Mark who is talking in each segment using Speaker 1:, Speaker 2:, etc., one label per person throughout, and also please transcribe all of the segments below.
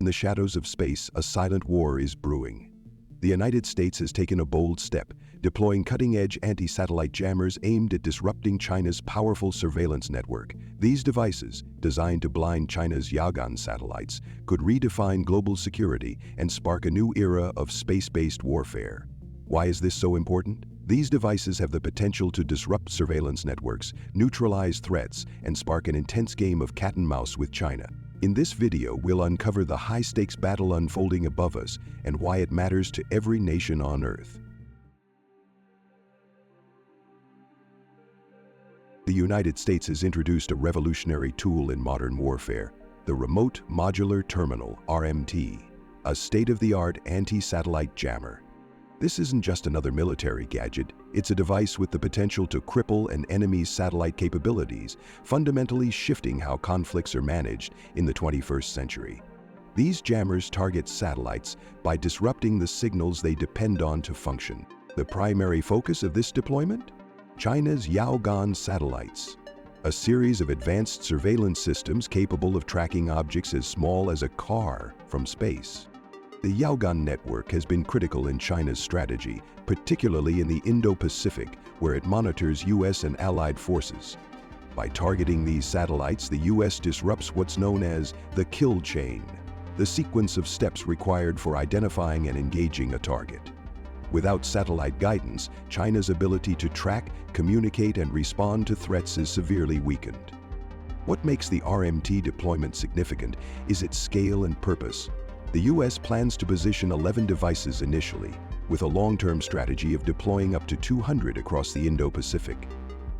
Speaker 1: In the shadows of space, a silent war is brewing. The United States has taken a bold step, deploying cutting-edge anti-satellite jammers aimed at disrupting China's powerful surveillance network. These devices, designed to blind China's Yaogan satellites, could redefine global security and spark a new era of space-based warfare. Why is this so important? These devices have the potential to disrupt surveillance networks, neutralize threats, and spark an intense game of cat and mouse with China. In this video, we'll uncover the high-stakes battle unfolding above us and why it matters to every nation on Earth. The United States has introduced a revolutionary tool in modern warfare, the Remote Modular Terminal, RMT, a state-of-the-art anti-satellite jammer. This isn't just another military gadget, it's a device with the potential to cripple an enemy's satellite capabilities, fundamentally shifting how conflicts are managed in the 21st century. These jammers target satellites by disrupting the signals they depend on to function. The primary focus of this deployment? China's Yaogan satellites, a series of advanced surveillance systems capable of tracking objects as small as a car from space. The Yaogan network has been critical in China's strategy, particularly in the Indo-Pacific, where it monitors US and allied forces. By targeting these satellites, the US disrupts what's known as the kill chain, the sequence of steps required for identifying and engaging a target. Without satellite guidance, China's ability to track, communicate, and respond to threats is severely weakened. What makes the RMT deployment significant is its scale and purpose. The US plans to position 11 devices initially, with a long-term strategy of deploying up to 200 across the Indo-Pacific.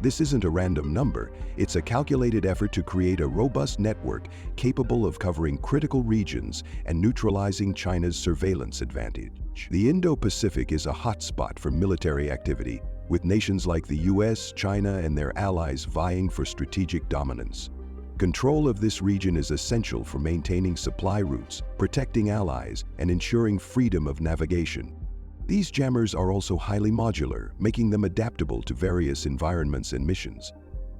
Speaker 1: This isn't a random number, it's a calculated effort to create a robust network capable of covering critical regions and neutralizing China's surveillance advantage. The Indo-Pacific is a hotspot for military activity, with nations like the US, China, and their allies vying for strategic dominance. Control of this region is essential for maintaining supply routes, protecting allies, and ensuring freedom of navigation. These jammers are also highly modular, making them adaptable to various environments and missions.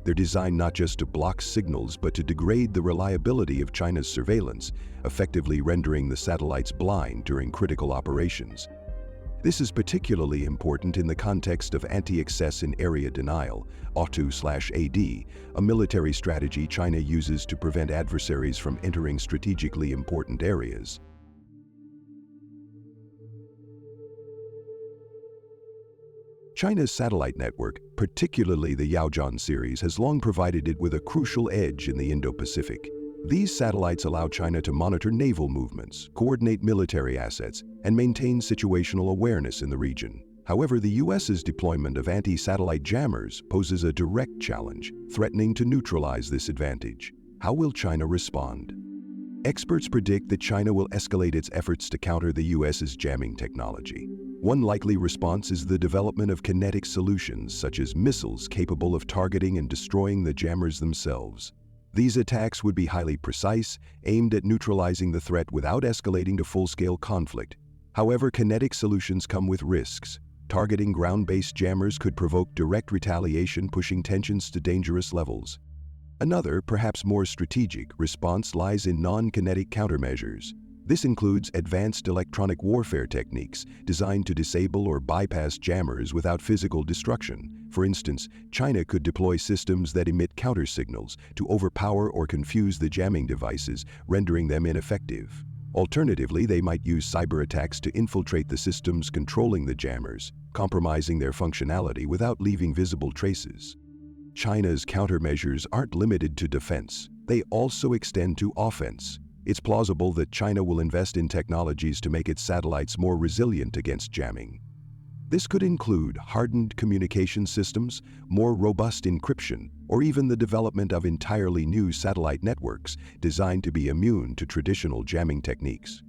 Speaker 1: They're designed not just to block signals, but to degrade the reliability of China's surveillance, effectively rendering the satellites blind during critical operations. This is particularly important in the context of anti-access in area denial, AUTO/AD, a military strategy China uses to prevent adversaries from entering strategically important areas. China's satellite network, particularly the Yaogan series, has long provided it with a crucial edge in the Indo-Pacific. These satellites allow China to monitor naval movements, coordinate military assets, and maintain situational awareness in the region. However, the US's deployment of anti-satellite jammers poses a direct challenge, threatening to neutralize this advantage. How will China respond? Experts predict that China will escalate its efforts to counter the US's jamming technology. One likely response is the development of kinetic solutions, such as missiles capable of targeting and destroying the jammers themselves. These attacks would be highly precise, aimed at neutralizing the threat without escalating to full-scale conflict. However, kinetic solutions come with risks. Targeting ground-based jammers could provoke direct retaliation, pushing tensions to dangerous levels. Another, perhaps more strategic, response lies in non-kinetic countermeasures. This includes advanced electronic warfare techniques designed to disable or bypass jammers without physical destruction. For instance, China could deploy systems that emit counter-signals to overpower or confuse the jamming devices, rendering them ineffective. Alternatively, they might use cyber attacks to infiltrate the systems controlling the jammers, compromising their functionality without leaving visible traces. China's countermeasures aren't limited to defense. They also extend to offense. It's plausible that China will invest in technologies to make its satellites more resilient against jamming. This could include hardened communication systems, more robust encryption, or even the development of entirely new satellite networks designed to be immune to traditional jamming techniques.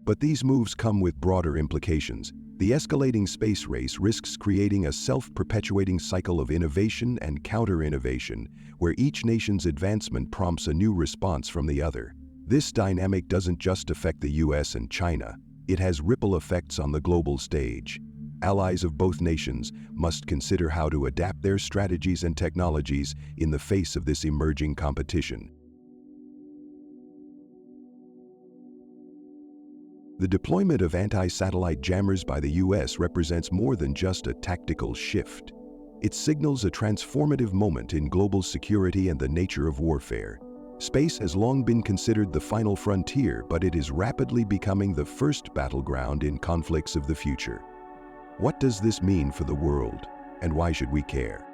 Speaker 1: But these moves come with broader implications. The escalating space race risks creating a self-perpetuating cycle of innovation and counter-innovation, where each nation's advancement prompts a new response from the other. This dynamic doesn't just affect the US and China, it has ripple effects on the global stage. Allies of both nations must consider how to adapt their strategies and technologies in the face of this emerging competition. The deployment of anti-satellite jammers by the US represents more than just a tactical shift. It signals a transformative moment in global security and the nature of warfare. Space has long been considered the final frontier, but it is rapidly becoming the first battleground in conflicts of the future. What does this mean for the world, and why should we care?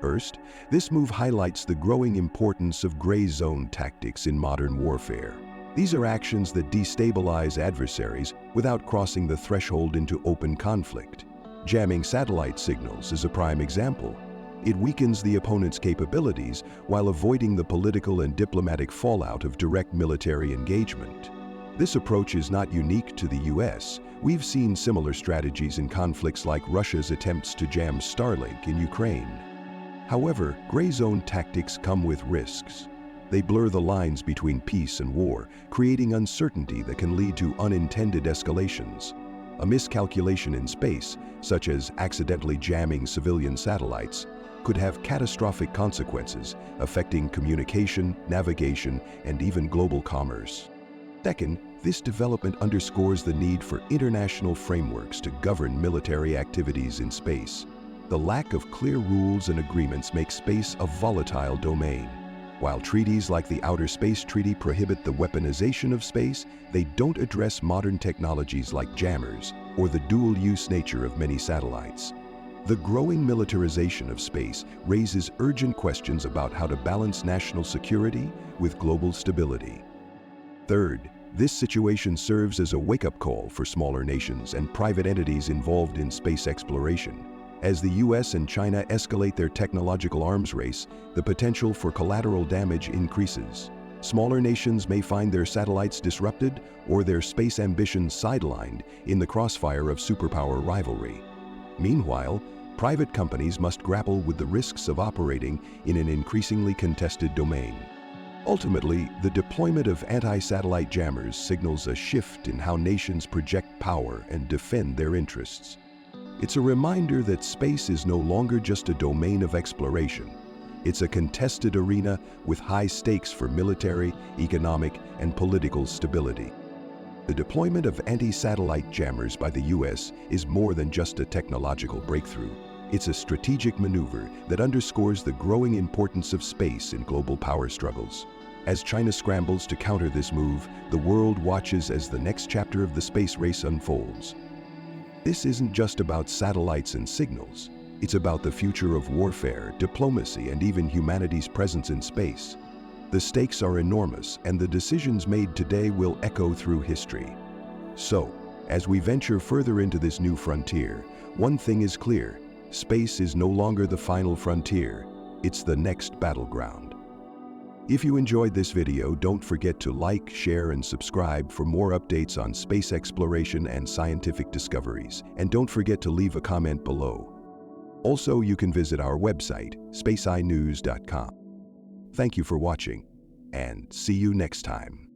Speaker 1: First, this move highlights the growing importance of gray zone tactics in modern warfare. These are actions that destabilize adversaries without crossing the threshold into open conflict. Jamming satellite signals is a prime example. It weakens the opponent's capabilities while avoiding the political and diplomatic fallout of direct military engagement. This approach is not unique to the US. We've seen similar strategies in conflicts like Russia's attempts to jam Starlink in Ukraine. However, gray zone tactics come with risks. They blur the lines between peace and war, creating uncertainty that can lead to unintended escalations. A miscalculation in space, such as accidentally jamming civilian satellites, could have catastrophic consequences, affecting communication, navigation, and even global commerce. Second, this development underscores the need for international frameworks to govern military activities in space. The lack of clear rules and agreements makes space a volatile domain. While treaties like the Outer Space Treaty prohibit the weaponization of space, they don't address modern technologies like jammers or the dual-use nature of many satellites. The growing militarization of space raises urgent questions about how to balance national security with global stability. Third, this situation serves as a wake-up call for smaller nations and private entities involved in space exploration. As the US and China escalate their technological arms race, the potential for collateral damage increases. Smaller nations may find their satellites disrupted or their space ambitions sidelined in the crossfire of superpower rivalry. Meanwhile, private companies must grapple with the risks of operating in an increasingly contested domain. Ultimately, the deployment of anti-satellite jammers signals a shift in how nations project power and defend their interests. It's a reminder that space is no longer just a domain of exploration. It's a contested arena with high stakes for military, economic, and political stability. The deployment of anti-satellite jammers by the US is more than just a technological breakthrough. It's a strategic maneuver that underscores the growing importance of space in global power struggles. As China scrambles to counter this move, the world watches as the next chapter of the space race unfolds. This isn't just about satellites and signals. It's about the future of warfare, diplomacy, and even humanity's presence in space. The stakes are enormous, and the decisions made today will echo through history. So, as we venture further into this new frontier, one thing is clear: space is no longer the final frontier, it's the next battleground. If you enjoyed this video, don't forget to like, share, and subscribe for more updates on space exploration and scientific discoveries. And don't forget to leave a comment below. Also, you can visit our website, spaceinews.com. Thank you for watching, and see you next time.